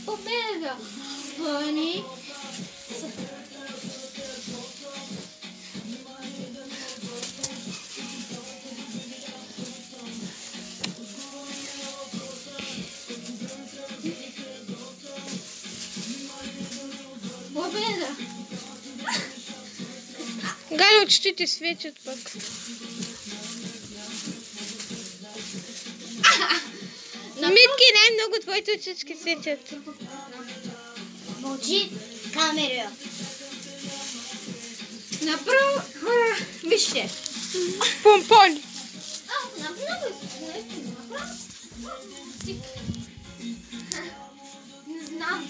Победа! Funny. Победа! Галя, очите светят пък. Митки, най-много твоите очички светят. Мълчи, камера. Направо, хора, вижте. Помпони. Не знам.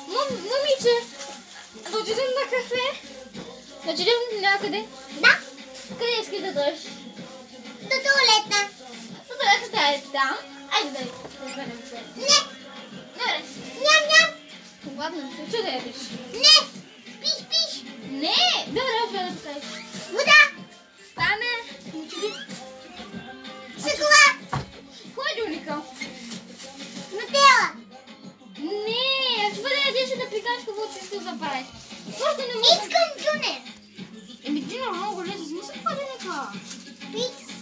Момиче, да отидем на кафе? Да отидем някъде? Да, Къде искаш да дойдеш? до туалетна. До туалетната е там. Айде да изберем се. Не, Добре. ням. Ладно, че да ядеш? Не, пиш. Не! Добре, отведа да покажеш. Вода, Стане! Мочеви. шоколад, Хладилника. нутела. Не! Ако бъде ядеш да прикажеш каквото искаш да правиш. Просто не мога. Искам дюнер. Еми ти много лесно. Смисъл хладилника. Пица.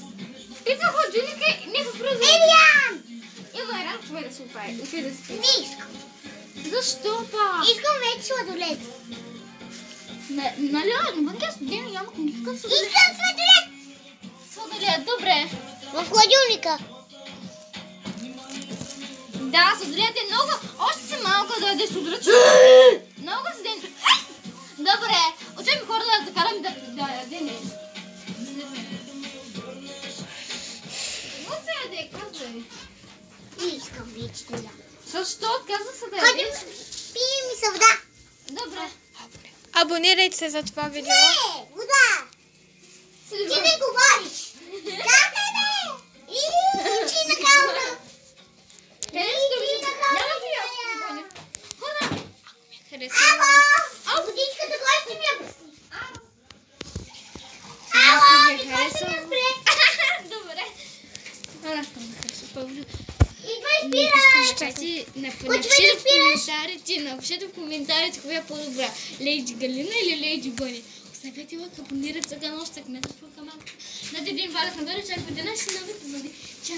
Пица хладилника и някакъв разум. Евиан. Има рано това да се оправи. Отиде да спи. Не искам. Защо па? Искам вече сладолед. Нали, навън е студено, няма никакъв сладолед. Искам сладолед. Сладолед, добре. В хладилника. Да, сладолед е много. Още си малко да яде сладолед. Много си ден. Добре. Отиваме хора да караме да яде нещо. Какво се яде? Казвай. Не искам вече да. Защо? Каза се да Ходим, ядеш. пием ми се вода. Добре. Абонирайте се за това видео. Не, вода. Ти не говориш. Чакай ме. Или на кална. Къде ще виждате? Няма да я спомня. Хора. Харесва. Ало. Водичката кой ще ми я пусти? Ало, Ало, ви кой ще ми я спре? Добре. Хора, не харесва Павло. Идвай, спирай. Щати, напишете в коментарите коя е по-добра. Лейди Галина или Лейди Бъни. Оставете лайк, абонирайте се, още кмета в канала. Над един валят на горе, чак бъде наши нови познади. Чао!